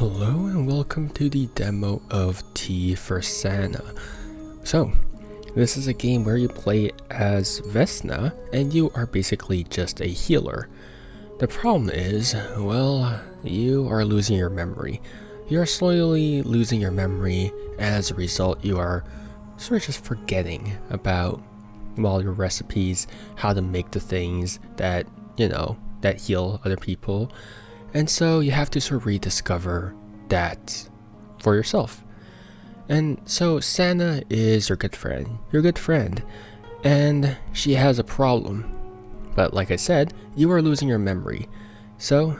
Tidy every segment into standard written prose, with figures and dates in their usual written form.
Hello and welcome to the demo of T for Santa. So, this is a game where you play as Vesna and you are basically just a healer. The problem is, well, you are losing your memory. You are slowly losing your memory, and as a result you are sort of just forgetting about, well, your recipes, how to make the things that, that heal other people. And so you have to sort of rediscover that for yourself. And so Sana is your good friend, and she has a problem. But like I said, you are losing your memory. So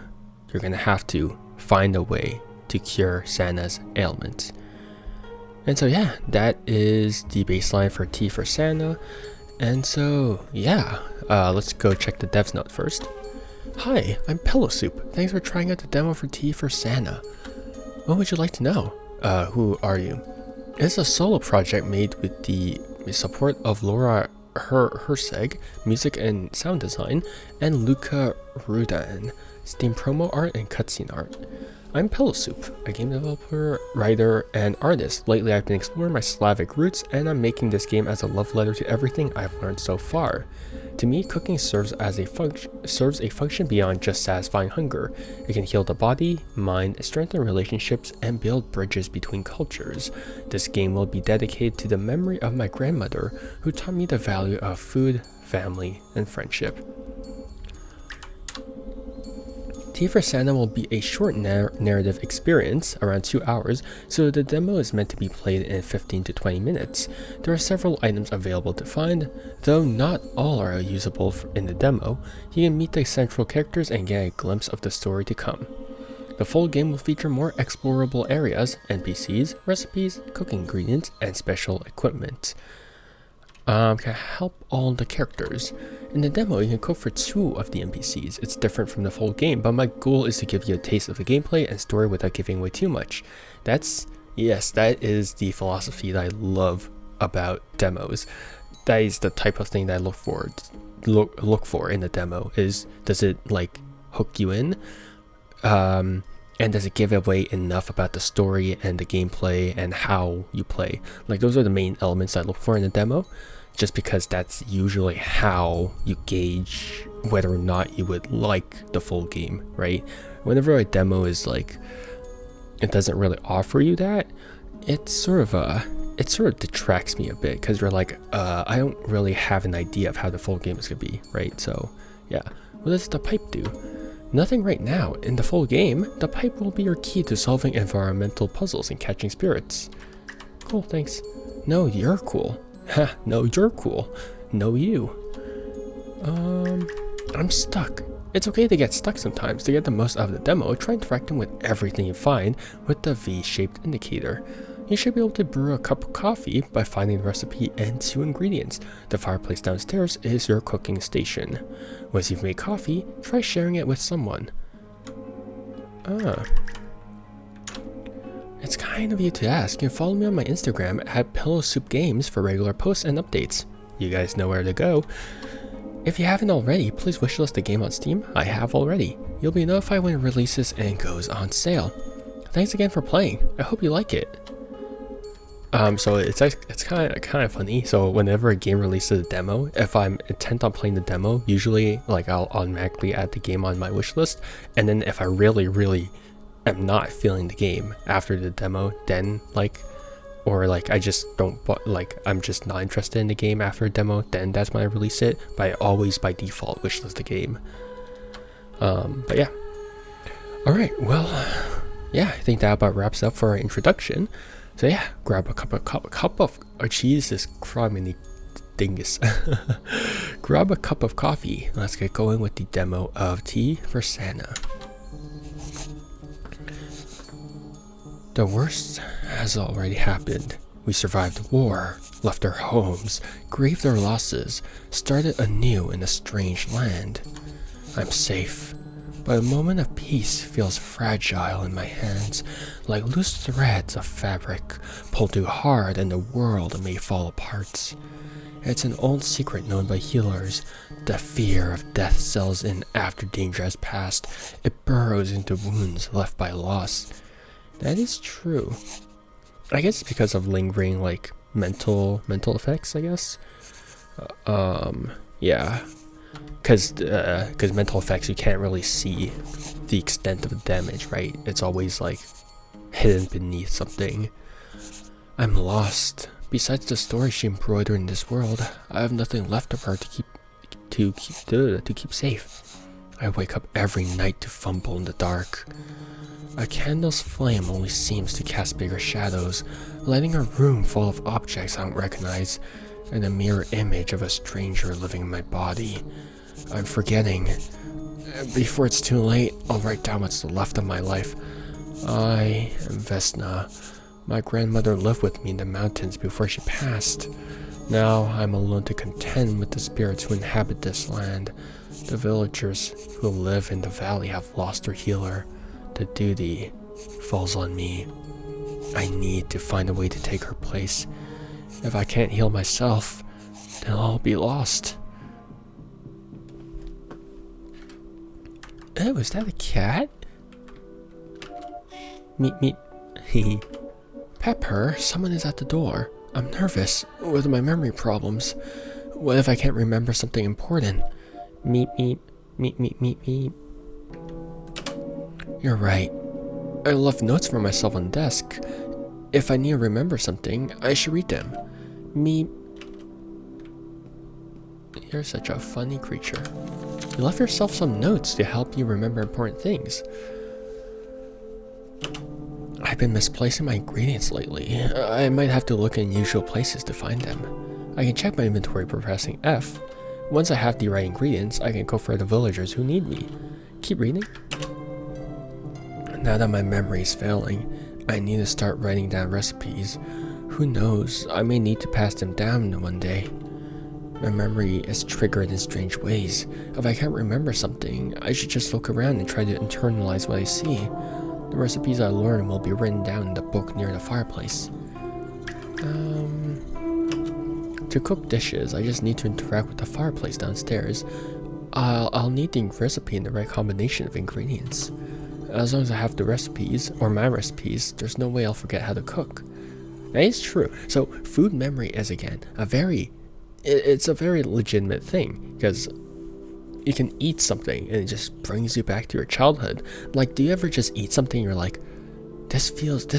you're gonna have to find a way to cure Sana's ailment. And so yeah, that is the baseline for T for Sana. And so yeah, let's go check the devs note first. Hi, I'm Pillow Soup. Thanks for trying out the demo for T for Santa. What would you like to know? Who are you? It's a solo project made with the support of Laura Herseg, music and sound design, and Luca Rudan, Steam promo art and cutscene art. I'm Pillow Soup, a game developer, writer, and artist. Lately I've been exploring my Slavic roots, and I'm making this game as a love letter to everything I've learned so far. To me, cooking serves a function beyond just satisfying hunger. It can heal the body, mind, strengthen relationships, and build bridges between cultures. This game will be dedicated to the memory of my grandmother, who taught me the value of food, family, and friendship. T for Santa will be a short narrative experience, around 2 hours, so the demo is meant to be played in 15 to 20 minutes. There are several items available to find, though not all are usable in the demo. You can meet the central characters and get a glimpse of the story to come. The full game will feature more explorable areas, NPCs, recipes, cooking ingredients, and special equipment. Can help all the characters. In the demo, you can cook for 2 of the NPCs. It's different from the full game, but my goal is to give you a taste of the gameplay and story without giving away too much. That is the philosophy that I love about demos. That is the type of thing that I look for in the demo. Is, does it like hook you in? And does it give away enough about the story and the gameplay and how you play? Like, those are the main elements I look for in the demo, just because that's usually how you gauge whether or not you would like the full game, right? Whenever a demo is like, it doesn't really offer you that, it sort of detracts me a bit, because you're like, I don't really have an idea of how the full game is gonna be, right? So yeah, what does the pipe do? Nothing right now. In the full game, the pipe will be your key to solving environmental puzzles and catching spirits. Cool, thanks. No, you're cool. Ha, no, you're cool. No, you. I'm stuck. It's okay to get stuck sometimes. To get the most out of the demo, try interacting with everything you find with the V-shaped indicator. You should be able to brew a cup of coffee by finding the recipe and 2 ingredients. The fireplace downstairs is your cooking station. Once you've made coffee, try sharing it with someone. It's kind of you to ask. You can follow me on my Instagram at PillowSoupGames for regular posts and updates. You guys know where to go. If you haven't already, please wishlist the game on Steam. I have already. You'll be notified when it releases and goes on sale. Thanks again for playing. I hope you like it. So it's kind of funny. So whenever a game releases a demo, if I'm intent on playing the demo, usually like I'll automatically add the game on my wish list, and then if I really am not feeling the game after the demo, then I just don't, like, I'm just not interested in the game after a demo, then that's when I release it. But I always by default wishlist the game. But yeah. All right. Well, yeah, I think that about wraps up for our introduction. So yeah, grab a cup of Jesus criminy dingus. Grab a cup of coffee. Let's get going with the demo of T for Santa. The worst has already happened. We survived war, left our homes, grieved our losses, started anew in a strange land. I'm safe. But a moment of peace feels fragile in my hands, like loose threads of fabric pulled too hard and the world may fall apart. It's an old secret known by healers. The fear of death settles in after danger has passed. It burrows into wounds left by loss. That is true. I guess because of lingering like mental effects, I guess. Yeah. Because mental effects, you can't really see the extent of the damage, right? It's always like hidden beneath something. I'm lost. Besides the story she embroidered in this world, I have nothing left of her to keep safe. I wake up every night to fumble in the dark. A candle's flame only seems to cast bigger shadows, lighting a room full of objects I don't recognize, and a mirror image of a stranger living in my body. I'm forgetting. Before it's too late, I'll write down what's left of my life. I am Vesna. My grandmother lived with me in the mountains before she passed. Now I'm alone to contend with the spirits who inhabit this land. The villagers who live in the valley have lost their healer. The duty falls on me. I need to find a way to take her place. If I can't heal myself, then I'll be lost. Oh, is that a cat? Meep. Pepper, someone is at the door. I'm nervous with my memory problems. What if I can't remember something important? Meep. You're right. I left notes for myself on the desk. If I need to remember something, I should read them. Meep. You're such a funny creature. You left yourself some notes to help you remember important things. I've been misplacing my ingredients lately. I might have to look in usual places to find them. I can check my inventory by pressing F. Once I have the right ingredients, I can go for the villagers who need me. Keep reading. Now that my memory is failing, I need to start writing down recipes. Who knows, I may need to pass them down one day. My memory is triggered in strange ways. If I can't remember something, I should just look around and try to internalize what I see. The recipes I learn will be written down in the book near the fireplace. To cook dishes, I just need to interact with the fireplace downstairs. I'll need the recipe and the right combination of ingredients. As long as I have the recipes, or my recipes, there's no way I'll forget how to cook. That is true. So food memory is, again, it's a very legitimate thing, because you can eat something and it just brings you back to your childhood. Like, do you ever just eat something and you're like, this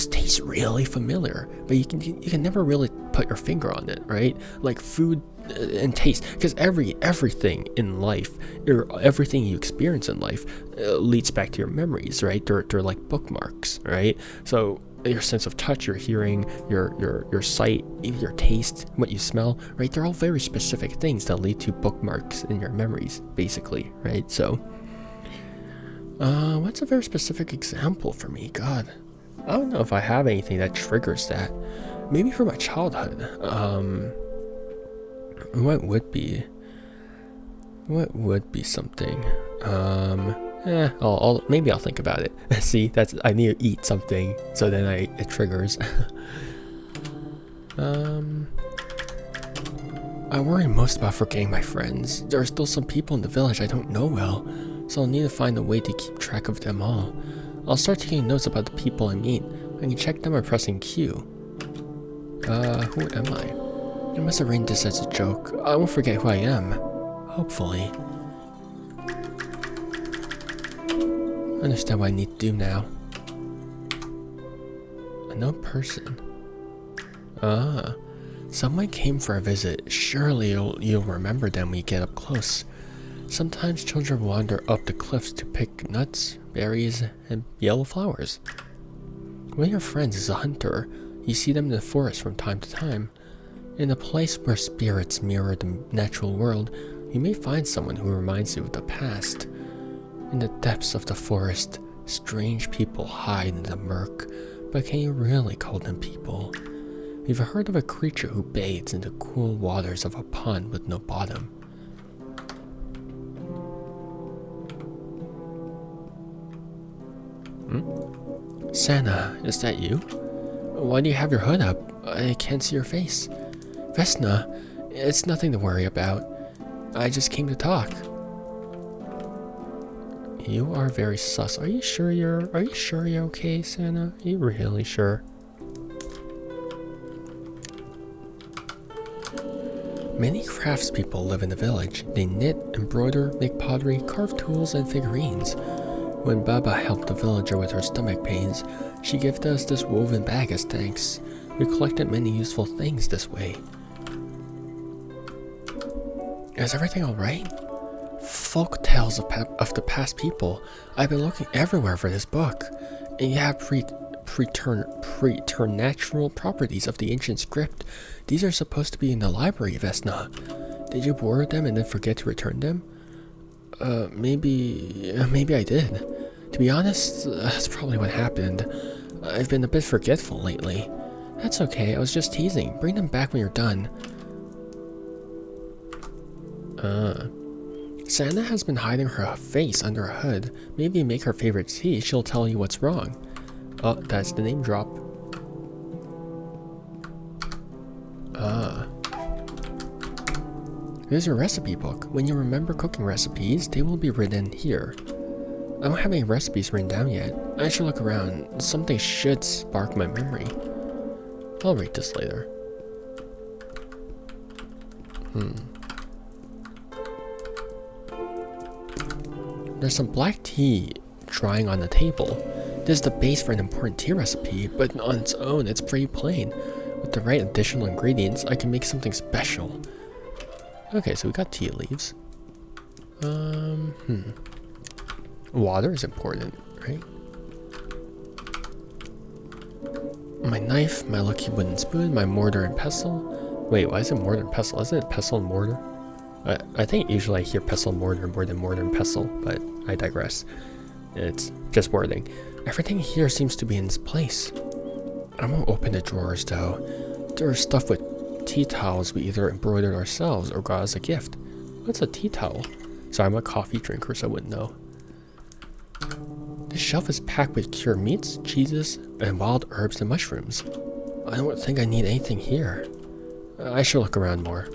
tastes really familiar, but you can never really put your finger on it, right? Like food and taste, because everything in life, or everything you experience in life, leads back to your memories, right? They're like bookmarks, right? So your sense of touch, your hearing, your sight, your taste, what you smell, right? They're all very specific things that lead to bookmarks in your memories, basically, right? So, what's a very specific example for me? God, I don't know if I have anything that triggers that. Maybe from my childhood. What would be something? Maybe I'll think about it. See, I need to eat something, so then it triggers. I worry most about forgetting my friends. There are still some people in the village I don't know well, so I'll need to find a way to keep track of them all. I'll start taking notes about the people I meet. I can check them by pressing Q. Who am I? I must have written this as a joke. I won't forget who I am. Hopefully. I understand what I need to do now. A known person. Someone came for a visit. Surely you'll remember them when you get up close. Sometimes children wander up the cliffs to pick nuts, berries, and yellow flowers. One of your friends is a hunter. You see them in the forest from time to time. In a place where spirits mirror the natural world, you may find someone who reminds you of the past. In the depths of the forest, strange people hide in the murk, but can you really call them people? You've heard of a creature who bathes in the cool waters of a pond with no bottom. Sana, is that you? Why do you have your hood up? I can't see your face. Vesna, it's nothing to worry about. I just came to talk. You are very sus. Are you sure you're okay, Santa? Are you really sure? Many craftspeople live in the village. They knit, embroider, make pottery, carve tools, and figurines. When Baba helped the villager with her stomach pains, she gifted us this woven bag as thanks. We collected many useful things this way. Is everything alright? Folk tales of the past people. I've been looking everywhere for this book. And you have preternatural properties of the ancient script. These are supposed to be in the library, Vesna. Did you borrow them and then forget to return them? Maybe I did. To be honest, that's probably what happened. I've been a bit forgetful lately. That's okay, I was just teasing. Bring them back when you're done. Santa has been hiding her face under a hood. Maybe you make her favorite tea, she'll tell you what's wrong. Oh, that's the name drop. Here's your recipe book. When you remember cooking recipes, they will be written here. I don't have any recipes written down yet. I should look around. Something should spark my memory. I'll read this later. There's some black tea drying on the table. This is the base for an important tea recipe, but on its own, it's pretty plain. With the right additional ingredients, I can make something special. Okay, so we got tea leaves. Water is important, right? My knife, my lucky wooden spoon, my mortar and pestle. Wait, why is it mortar and pestle? Isn't it pestle and mortar? I think usually I hear pestle and mortar more than mortar and pestle, but I digress. It's just wording. Everything here seems to be in its place. I won't open the drawers though. There's stuff with tea towels we either embroidered ourselves or got as a gift. What's a tea towel? Sorry, I'm a coffee drinker, so I wouldn't know. This shelf is packed with cured meats, cheeses, and wild herbs and mushrooms. I don't think I need anything here. I should look around more.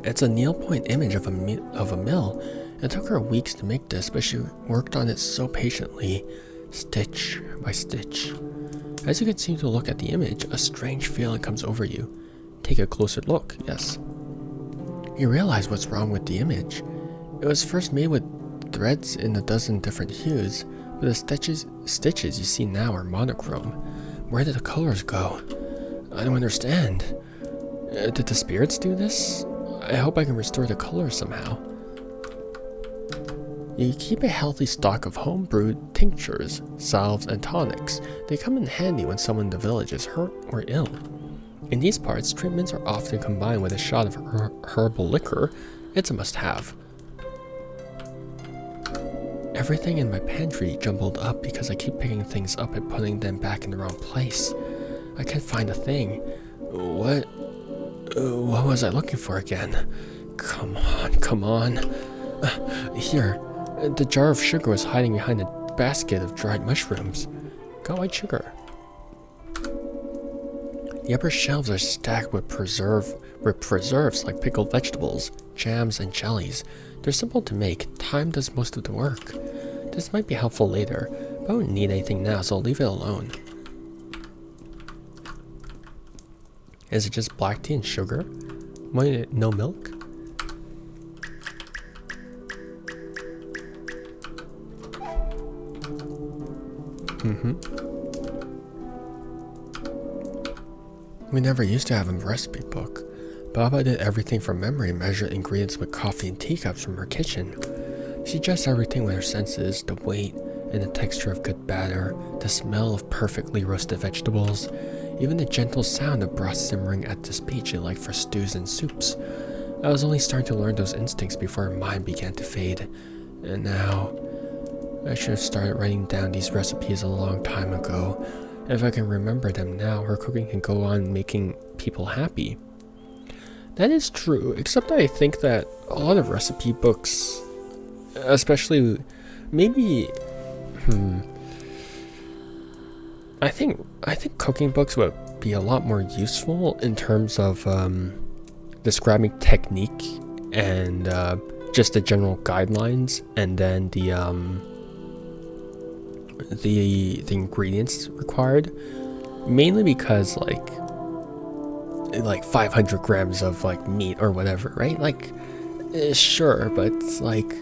It's a needlepoint image of a mill. It took her weeks to make this, but she worked on it so patiently, stitch by stitch. As you continue to look at the image, a strange feeling comes over you. Take a closer look, yes. You realize what's wrong with the image. It was first made with threads in a dozen different hues, but the stitches you see now are monochrome. Where did the colors go? I don't understand. Did the spirits do this? I hope I can restore the colors somehow. You keep a healthy stock of home-brewed tinctures, salves, and tonics. They come in handy when someone in the village is hurt or ill. In these parts, treatments are often combined with a shot of herbal liquor. It's a must-have. Everything in my pantry jumbled up because I keep picking things up and putting them back in the wrong place. I can't find a thing. What was I looking for again? Come on. Here. The jar of sugar was hiding behind a basket of dried mushrooms. Got white sugar. The upper shelves are stacked with preserves like pickled vegetables, jams, and jellies. They're simple to make. Time does most of the work. This might be helpful later, but I won't need anything now, so I'll leave it alone. Is it just black tea and sugar? Why no milk? We never used to have a recipe book. Baba did everything from memory, measured ingredients with coffee and teacups from her kitchen. She judged everything with her senses, the weight and the texture of good batter, the smell of perfectly roasted vegetables, even the gentle sound of broth simmering at the speed she liked for stews and soups. I was only starting to learn those instincts before her mind began to fade. And now, I should have started writing down these recipes a long time ago. If I can remember them now, her cooking can go on making people happy. That is true, except I think that a lot of recipe books, especially, maybe, I think cooking books would be a lot more useful in terms of describing technique and just the general guidelines, and then the ingredients required, mainly because like 500 grams of like meat or whatever, right? Like sure, but it's like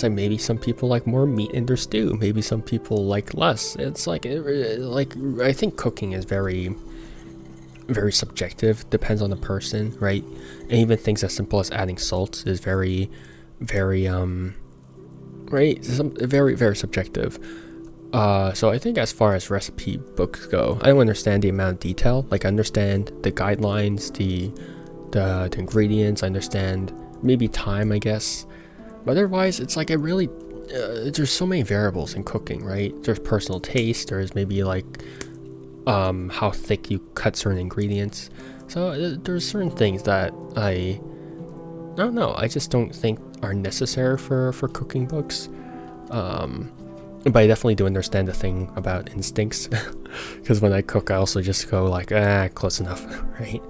maybe some people like more meat in their stew, maybe some people like less. It's like I think cooking is very subjective, depends on the person, right? And even things as simple as adding salt is very right, very subjective. So I think as far as recipe books go, I don't understand the amount of detail. Like I understand the guidelines, the ingredients, I understand maybe time, I guess. But otherwise, it's like there's so many variables in cooking, right? There's personal taste, there's maybe like how thick you cut certain ingredients. So there's certain things that I don't know, I just don't think are necessary for cooking books. But I definitely do understand the thing about instincts, because when I cook, I also just go like, close enough, right?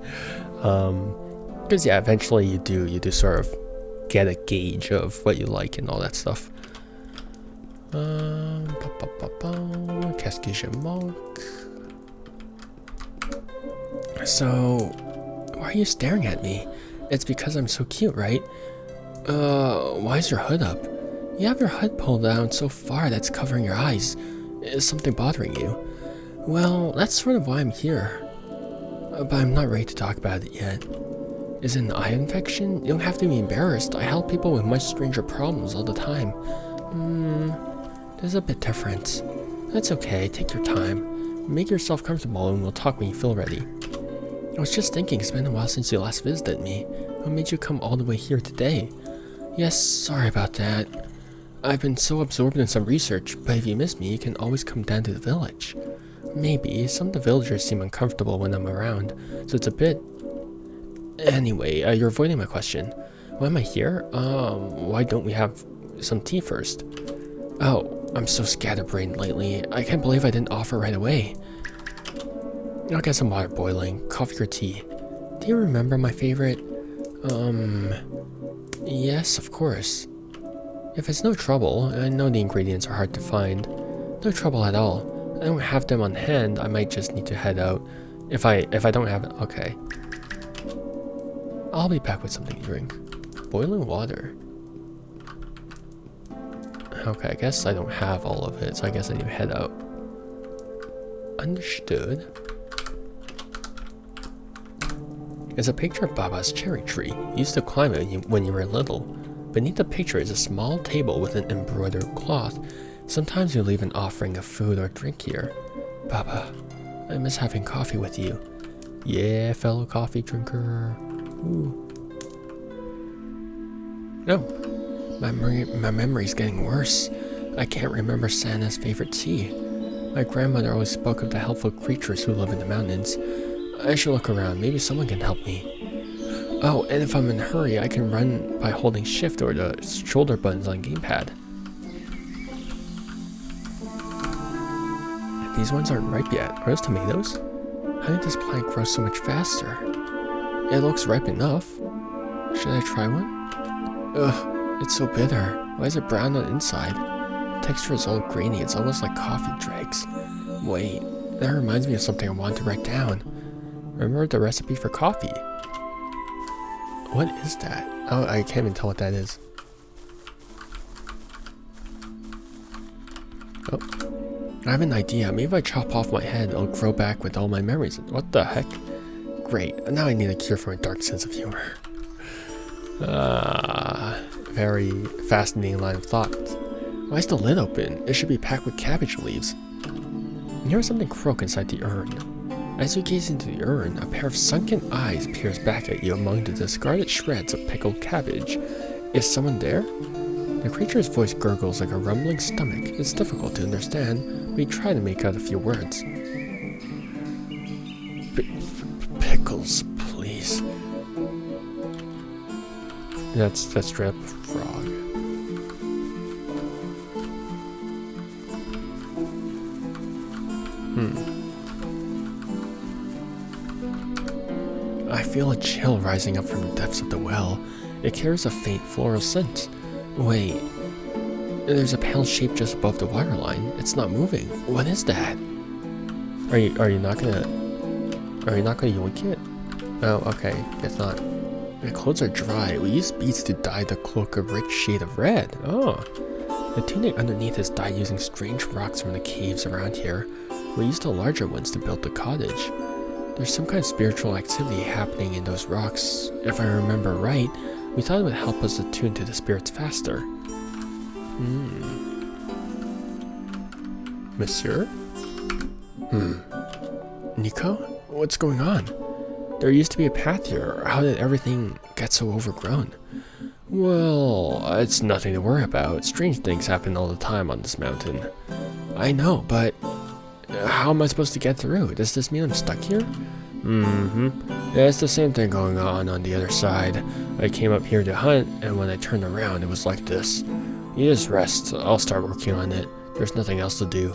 Because yeah, eventually you do sort of get a gauge of what you like and all that stuff. Qu'est-ce que je manque? So, why are you staring at me? It's because I'm so cute, right? Why is your hood up? You have your hood pulled down so far that's covering your eyes. Is something bothering you? Well, that's sort of why I'm here. But I'm not ready to talk about it yet. Is it an eye infection? You don't have to be embarrassed. I help people with much stranger problems all the time. There's a bit different. That's okay, take your time. Make yourself comfortable and we'll talk when you feel ready. I was just thinking, it's been a while since you last visited me. What made you come all the way here today? Yes, sorry about that. I've been so absorbed in some research, but if you miss me, you can always come down to the village. Maybe. Some of the villagers seem uncomfortable when I'm around, so it's a bit... Anyway, you're avoiding my question. Why am I here? Why don't we have some tea first? Oh, I'm so scatterbrained lately. I can't believe I didn't offer right away. I'll get some water boiling. Coffee or tea? Do you remember my favorite? Yes, of course. If it's no trouble, I know the ingredients are hard to find. No trouble at all. I don't have them on hand. I might just need to head out. If I don't have it, okay. I'll be back with something to drink. Boiling water. Okay, I guess I don't have all of it, so I guess I need to head out. Understood. It's a picture of Baba's cherry tree. You used to climb it when you were little. Beneath the picture is a small table with an embroidered cloth. Sometimes you leave an offering of food or drink here. Baba, I miss having coffee with you. Yeah, fellow coffee drinker. Ooh. No, my memory's getting worse. I can't remember Santa's favorite tea. My grandmother always spoke of the helpful creatures who live in the mountains. I should look around, maybe someone can help me. Oh, and if I'm in a hurry, I can run by holding shift or the shoulder buttons on gamepad. These ones aren't ripe yet. Are those tomatoes? How did this plant grow so much faster? It looks ripe enough. Should I try one? Ugh, it's so bitter. Why is it brown on the inside? The texture is all grainy, it's almost like coffee dregs. Wait, that reminds me of something I wanted to write down. Remember the recipe for coffee? What is that? Oh, I can't even tell what that is. Oh, I have an idea. Maybe if I chop off my head, it'll grow back with all my memories. What the heck? Great. Now I need a cure for my dark sense of humor. Very fascinating line of thought. Why is the lid open? It should be packed with cabbage leaves. You hear something croak inside the urn. As you gaze into the urn, a pair of sunken eyes peers back at you among the discarded shreds of pickled cabbage. Is someone there? The creature's voice gurgles like a rumbling stomach. It's difficult to understand, but you try to make out a few words. Pickles, please. That's straight up frog. I feel a chill rising up from the depths of the well. It carries a faint floral scent. Wait, there's a pale shape just above the waterline. It's not moving. What is that? Are you not gonna yoink it? Oh, okay. It's not. The clothes are dry. We use beads to dye the cloak a rich shade of red. Oh. The tunic underneath is dyed using strange rocks from the caves around here. We used the larger ones to build the cottage. There's some kind of spiritual activity happening in those rocks. If I remember right, we thought it would help us attune to the spirits faster. Monsieur? Nico? What's going on? There used to be a path here. How did everything get so overgrown? Well, it's nothing to worry about. Strange things happen all the time on this mountain. I know, but how am I supposed to get through? Does this mean I'm stuck here? Yeah, it's the same thing going on the other side. I came up here to hunt, and when I turned around, it was like this. You just rest. I'll start working on it. There's nothing else to do.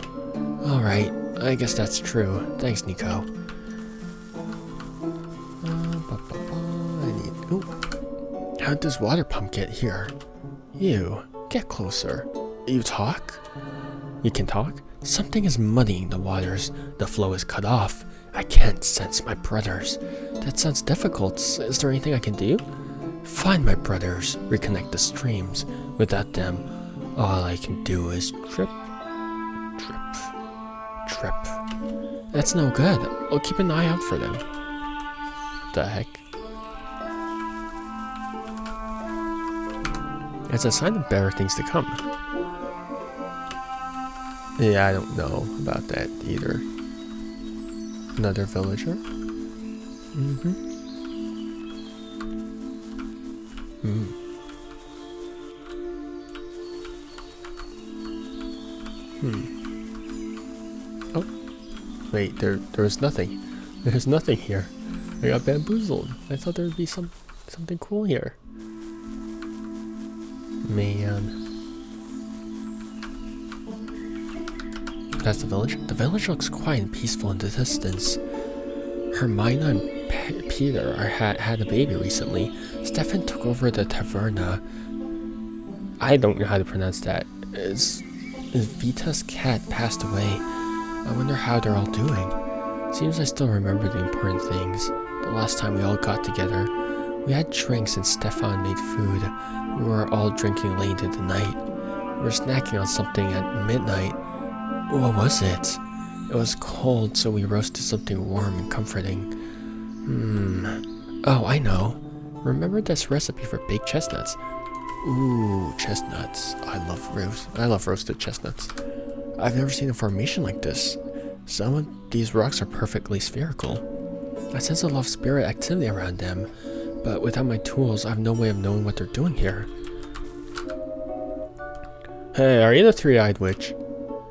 Alright, I guess that's true. Thanks, Nico. How'd this water pump get here? You, get closer. You talk? You can talk? Something is muddying the waters. The flow is cut off. I can't sense my brothers. That sounds difficult. Is there anything I can do? Find my brothers. Reconnect the streams. Without them, all I can do is drip, drip, drip. That's no good. I'll keep an eye out for them. The heck? It's a sign of better things to come. Yeah, I don't know about that either. Another villager? Oh, wait, there was nothing. There's nothing here. I got bamboozled. I thought there would be something cool here. Man. That's the village? The village looks quiet and peaceful in the distance. Hermina and Peter had a baby recently. Stefan took over the taverna. I don't know how to pronounce that. Vita's cat passed away. I wonder how they're all doing. Seems I still remember the important things. The last time we all got together, we had drinks and Stefan made food. We were all drinking late into the night. We were snacking on something at midnight. What was it? It was cold, so we roasted something warm and comforting. Oh, I know. Remember this recipe for baked chestnuts? Ooh, chestnuts. I love roasted chestnuts. I've never seen a formation like this. Some of these rocks are perfectly spherical. I sense a lot of spirit activity around them, but without my tools, I have no way of knowing what they're doing here. Hey, are you the three-eyed witch?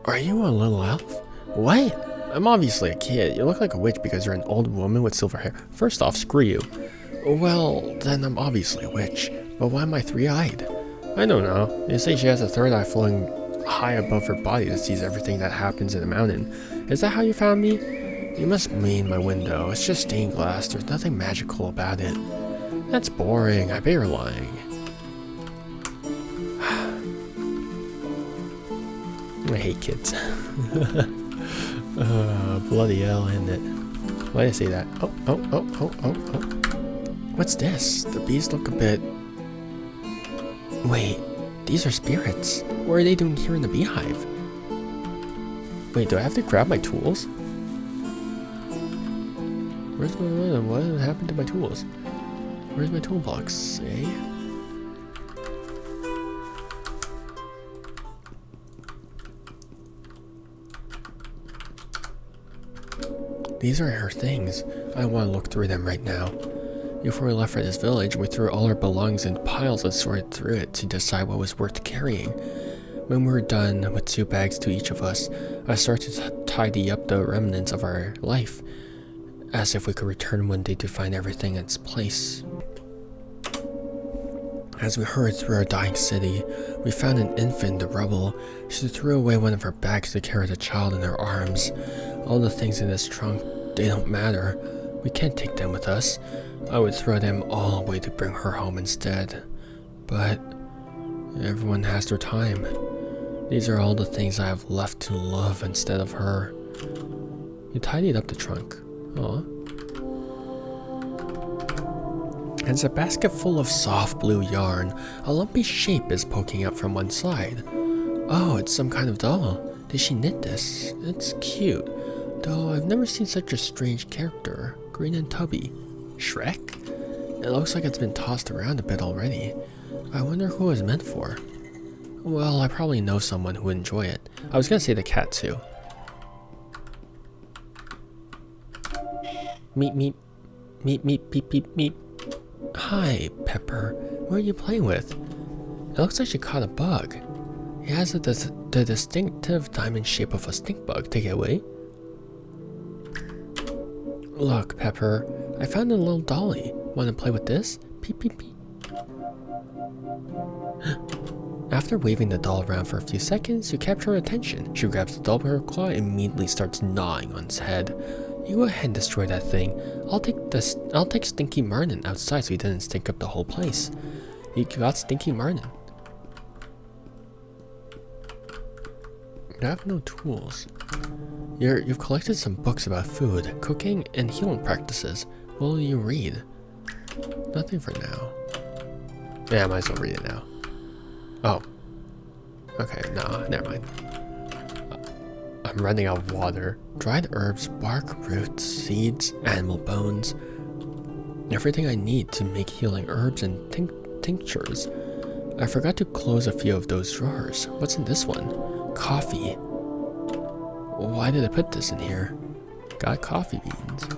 Are you a little elf? What? I'm obviously a kid. You look like a witch because you're an old woman with silver hair. First off, screw you. Well, then I'm obviously a witch. But why am I three-eyed? I don't know. They say she has a third eye flowing high above her body that sees everything that happens in the mountain. Is that how you found me? You must mean my window. It's just stained glass. There's nothing magical about it. That's boring. I bet you're lying. I hate kids. Bloody hell, isn't it? Why did I say that? Oh. What's this? The bees look a bit... Wait, these are spirits. What are they doing here in the beehive? Wait, do I have to grab my tools? What happened to my tools? Where's my toolbox, eh? These are her things. I don't want to look through them right now. Before we left for this village, we threw all our belongings in piles and sorted through it to decide what was worth carrying. When we were done with 2 bags to each of us, I started to tidy up the remnants of our life, as if we could return one day to find everything in its place. As we hurried through our dying city, we found an infant in the rubble. She threw away one of her bags to carry the child in her arms. All the things in this trunk, they don't matter. We can't take them with us. I would throw them all away to bring her home instead. but everyone has their time. These are all the things I have left to love instead of her. You tidied up the trunk. Aw. It's a basket full of soft blue yarn. A lumpy shape is poking out from one side. Oh, it's some kind of doll. Did she knit this? It's cute. Though I've never seen such a strange character. Green and tubby. Shrek? It looks like it's been tossed around a bit already. I wonder who it's meant for. Well, I probably know someone who would enjoy it. I was gonna say the cat too. Meep meep. Meep meep beep beep meep. Hi, Pepper. What are you playing with? It looks like she caught a bug. It has the distinctive diamond shape of a stink bug. Take it away. Look, Pepper. I found a little dolly. Want to play with this? Peep peep peep. After waving the doll around for a few seconds, you capture her attention. She grabs the doll with her claw and immediately starts gnawing on its head. You go ahead and destroy that thing. I'll take Stinky Martin outside so he doesn't stink up the whole place. You got Stinky Martin. You have no tools. You've collected some books about food, cooking, and healing practices. What will you read? Nothing for now. Yeah, I might as well read it now. Oh. Okay, no, never mind. I'm running out of water. Dried herbs, bark, roots, seeds, animal bones. Everything I need to make healing herbs and tinctures. I forgot to close a few of those drawers. What's in this one? Coffee. Why did I put this in here? Got coffee beans.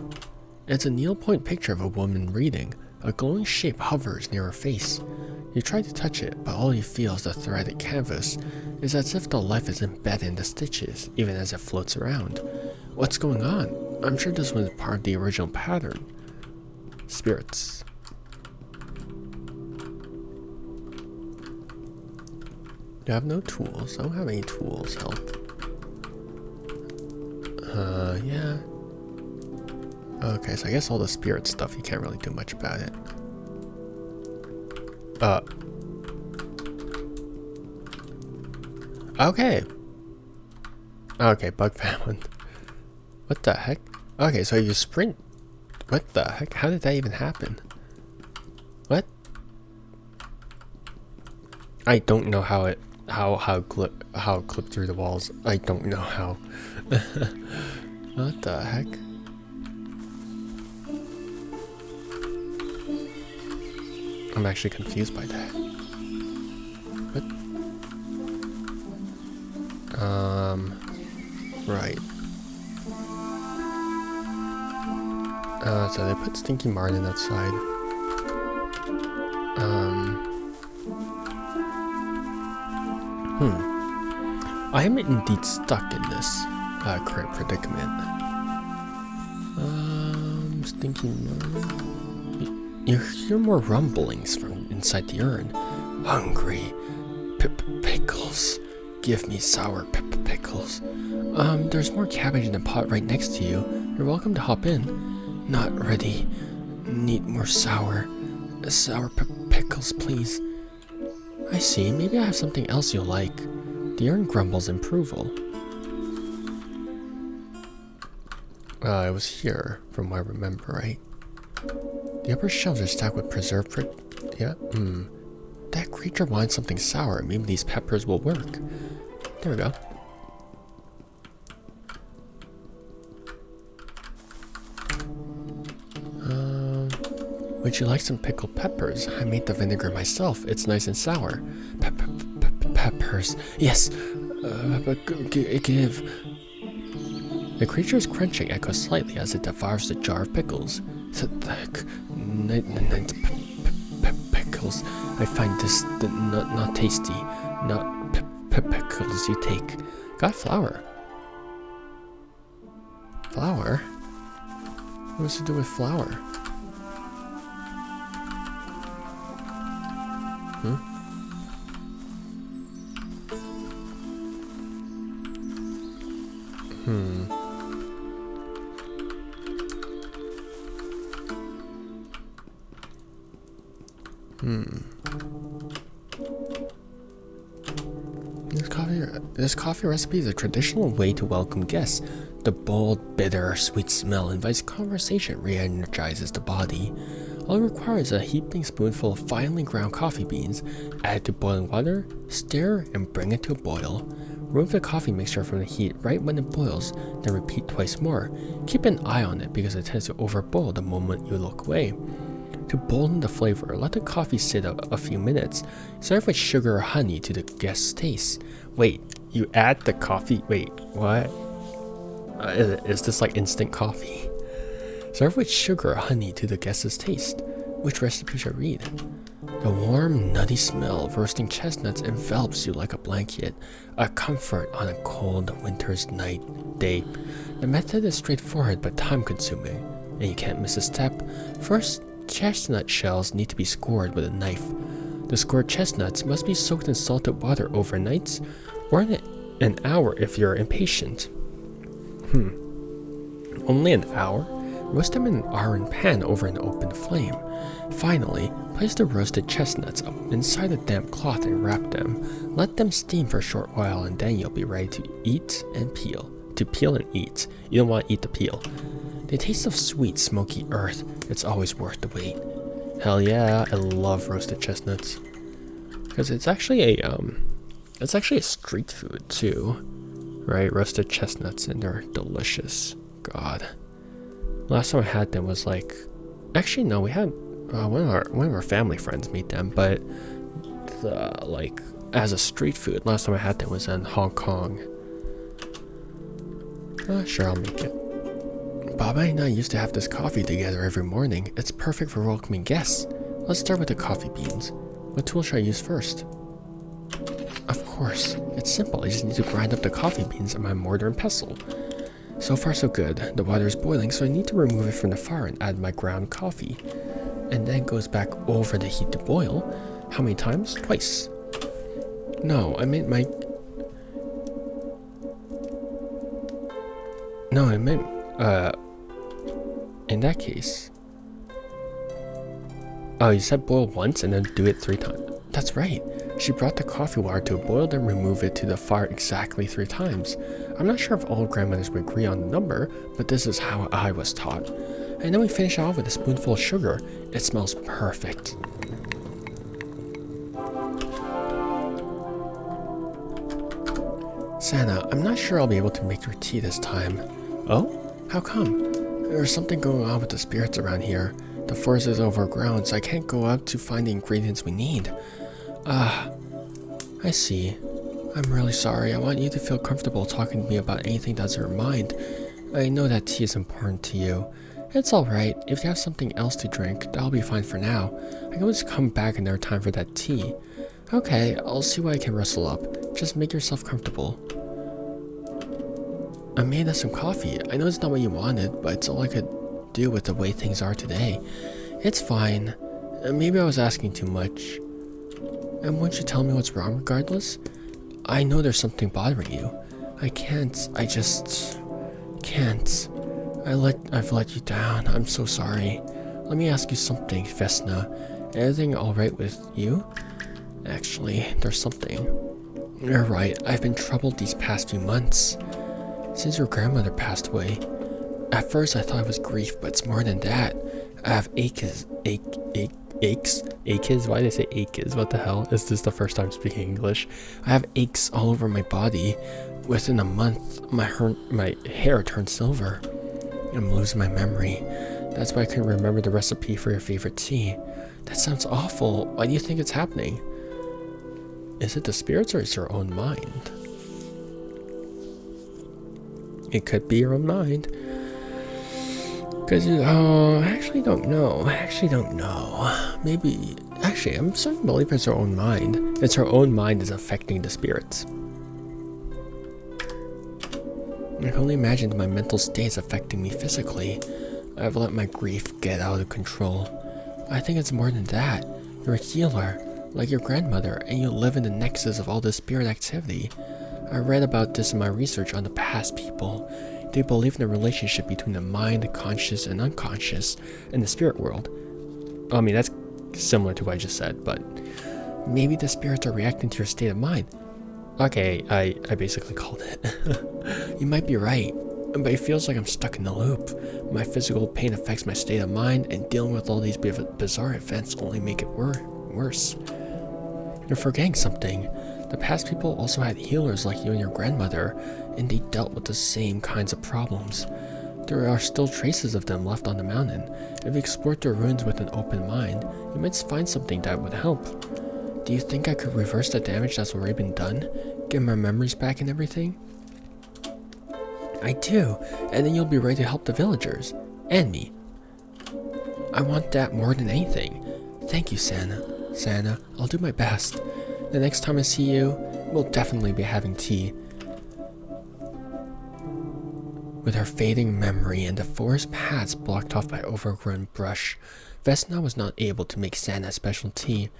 It's a needlepoint picture of a woman reading. A glowing shape hovers near her face. You try to touch it, but all you feel is the threaded canvas. It's as if the life is embedded in the stitches, even as it floats around. What's going on? I'm sure this was part of the original pattern. Spirits. You have no tools. I don't have any tools. Help. Yeah. Okay, so I guess all the spirit stuff, you can't really do much about it. Okay. Okay, bug found. What the heck? Okay, so you sprint. What the heck? How did that even happen? What? I don't know how it clip through the walls. I don't know how. What the heck? I'm actually confused by that. What? Right. So they put Stinky Martin outside. I am indeed stuck in this current predicament. Stinky Martin. You hear more rumblings from inside the urn. Hungry. Pickles. Give me sour pickles. There's more cabbage in the pot right next to you. You're welcome to hop in. Not ready. Need more sour pickles, please. I see. Maybe I have something else you'll like. The urn grumbles in approval. It was here, from what I remember, right? The upper shelves are stacked with preserved yeah, That creature wants something sour. Maybe these peppers will work. There we go. Would you like some pickled peppers? I made the vinegar myself. It's nice and sour. Peppers. Yes. Give. The creature's crunching echoes slightly as it devours the jar of pickles. Pickles. I find this not tasty. Not pickles you take. Got flour. Flour? What's to do with flour? This coffee recipe is a traditional way to welcome guests. The bold, bitter, sweet smell invites conversation, re-energizes the body. All it requires is a heaping spoonful of finely ground coffee beans, add it to boiling water, stir, and bring it to a boil. Remove the coffee mixture from the heat right when it boils, then repeat twice more. Keep an eye on it because it tends to overboil the moment you look away. To bolden the flavor, let the coffee sit a few minutes. Serve with sugar or honey to the guest's taste. Wait, you add the coffee? Wait, what? Is this like instant coffee? Serve with sugar or honey to the guest's taste. Which recipe should I read? The warm, nutty smell of roasting chestnuts envelops you like a blanket, a comfort on a cold winter's day. The method is straightforward but time-consuming, and you can't miss a step. First, chestnut shells need to be scored with a knife. The scored chestnuts must be soaked in salted water overnight, or an hour if you're impatient. Only an hour? Roast them in an iron pan over an open flame. Finally, place the roasted chestnuts up inside a damp cloth and wrap them. Let them steam for a short while and then you'll be ready to eat and peel. To peel and eat. You don't want to eat the peel. The taste of sweet, smoky earth, it's always worth the wait. Hell yeah, I love roasted chestnuts. Because it's actually a street food too. Right? Roasted chestnuts, and they're delicious. God. Last time I had them was like, actually no, we had one of our family friends made them, but like as a street food, last time I had them was in Hong Kong. Sure, I'll make it. Baba and I used to have this coffee together every morning. It's perfect for welcoming guests. Let's start with the coffee beans. What tool should I use first? Of course, it's simple. I just need to grind up the coffee beans in my mortar and pestle. So far so good. The water is boiling, so I need to remove it from the fire and add my ground coffee. And then it goes back over the heat to boil. How many times? Twice. No, I meant in that case. Oh, you said boil once and then do it 3 times. That's right. She brought the coffee water to a boil, then remove it to the fire exactly 3 times. I'm not sure if all grandmothers would agree on the number, but this is how I was taught. And then we finish off with a spoonful of sugar. It smells perfect. Santa, I'm not sure I'll be able to make your tea this time. Oh? How come? There's something going on with the spirits around here. The forest is overgrown, so I can't go out to find the ingredients we need. I see. I'm really sorry. I want you to feel comfortable talking to me about anything that's on your mind. I know that tea is important to you. It's alright. If you have something else to drink, that'll be fine for now. I can always come back another time for that tea. Okay, I'll see what I can rustle up. Just make yourself comfortable. I made us some coffee. I know it's not what you wanted, but it's all I could do with the way things are today. It's fine. Maybe I was asking too much. And won't you tell me what's wrong regardless? I know there's something bothering you. I just can't. I've let you down. I'm so sorry. Let me ask you something, Vesna. Everything alright with you? Actually, there's something. You're right. I've been troubled these past few months. Since your grandmother passed away. At first I thought it was grief, but it's more than that. I have aches? Why did I say aches? What the hell? Is this the first time speaking English? I have aches all over my body. Within a month, my hair turned silver. I'm losing my memory. That's why I couldn't remember the recipe for your favorite tea. That sounds awful. Why do you think it's happening? Is it the spirits or is it your own mind? It could be your own mind. Because, I actually don't know. Maybe, actually, I'm starting to believe it's her own mind. It's her own mind is affecting the spirits. I can only imagine that my mental state is affecting me physically. I've let my grief get out of control. I think it's more than that. You're a healer, like your grandmother, and you live in the nexus of all this spirit activity. I read about this in my research on the past people. They believe in the relationship between the mind, the conscious, and unconscious in the spirit world. I mean, that's similar to what I just said, but maybe the spirits are reacting to your state of mind. Okay, I basically called it. You might be right, but it feels like I'm stuck in the loop. My physical pain affects my state of mind, and dealing with all these bizarre events only make it worse. You're forgetting something. The past people also had healers like you and your grandmother, and they dealt with the same kinds of problems. There are still traces of them left on the mountain. If you explored their ruins with an open mind, you might find something that would help. Do you think I could reverse the damage that's already been done? Get my memories back and everything? I do, and then you'll be ready to help the villagers. And me. I want that more than anything. Thank you, Santa, I'll do my best. The next time I see you, we'll definitely be having tea. With her fading memory and the forest paths blocked off by overgrown brush, Vesna was not able to make Santa special tea.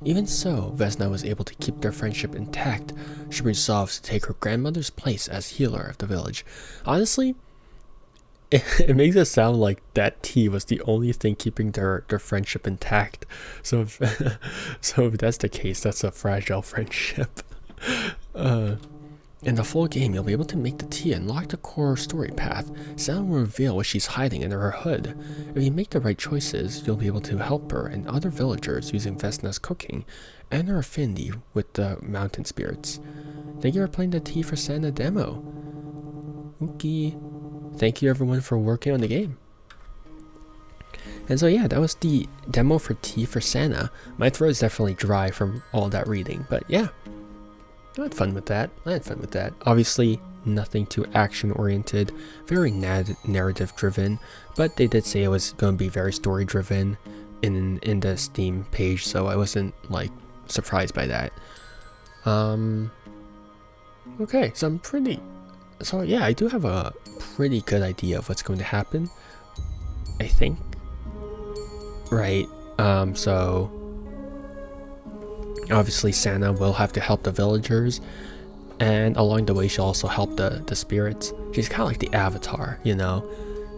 Even so, Vesna was able to keep their friendship intact. She resolved to take her grandmother's place as healer of the village. Honestly, it makes it sound like that tea was the only thing keeping their friendship intact. So if that's the case, that's a fragile friendship. In the full game, you'll be able to make the tea and unlock the core story path. Santa will reveal what she's hiding under her hood. If you make the right choices, you'll be able to help her and other villagers using Vesna's cooking and her affinity with the mountain spirits. Thank you for playing the Tea for Santa demo. Okay. Thank you everyone for working on the game. And so yeah, that was the demo for Tea for Santa. My throat is definitely dry from all that reading, but yeah. I had fun with that. Obviously, nothing too action-oriented, very narrative driven, but they did say it was going to be very story-driven in the Steam page, so I wasn't like surprised by that. Okay, so yeah, I do have a pretty good idea of what's going to happen, I think. Right, so obviously Santa will have to help the villagers, and along the way she'll also help the spirits. She's kind of like the Avatar, you know?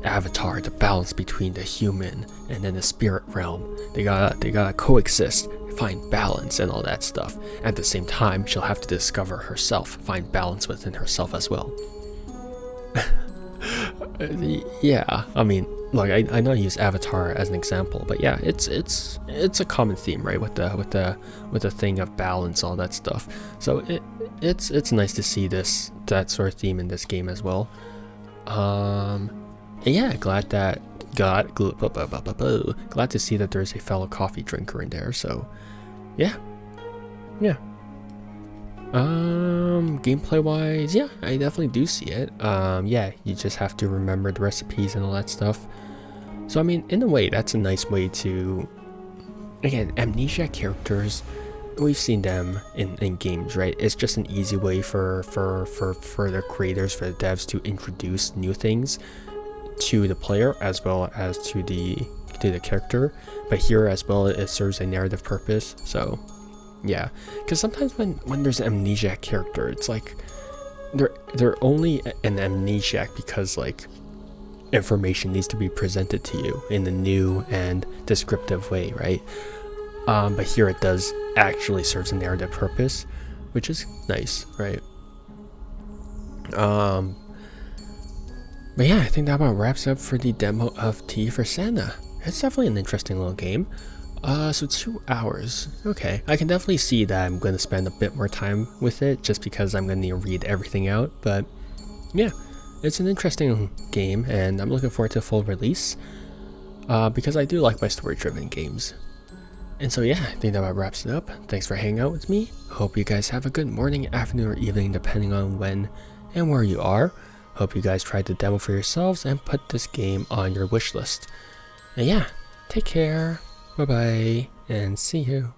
Avatar, the balance between the human and then the spirit realm. They gotta coexist, find balance and all that stuff. At the same time, she'll have to discover herself, find balance within herself as well. Yeah, I mean, look, I know I use Avatar as an example, but yeah, it's a common theme, right? With the thing of balance, all that stuff. So it's nice to see that sort of theme in this game as well. Yeah, glad to see that there's a fellow coffee drinker in there. So yeah. Gameplay wise, yeah, I definitely do see it. Yeah, you just have to remember the recipes and all that stuff. So I mean, in a way, that's a nice way to, again, amnesia characters, we've seen them in games, right? It's just an easy way for the creators, for the devs to introduce new things to the player as well as to the character. But here as well, it serves a narrative purpose. So yeah, because sometimes when there's an amnesiac character, it's like they're only an amnesiac because like information needs to be presented to you in a new and descriptive way, right? But here it does actually serves a narrative purpose, which is nice, right? But yeah, I think that about wraps up for the demo of Tea for Santa. It's definitely an interesting little game. So 2 hours. Okay, I can definitely see that I'm going to spend a bit more time with it just because I'm going to read everything out. But yeah, it's an interesting game and I'm looking forward to full release because I do like my story-driven games. And so yeah, I think that about wraps it up. Thanks for hanging out with me. Hope you guys have a good morning, afternoon, or evening depending on when and where you are. Hope you guys tried the demo for yourselves and put this game on your wish list. And yeah, take care. Bye bye, and see you.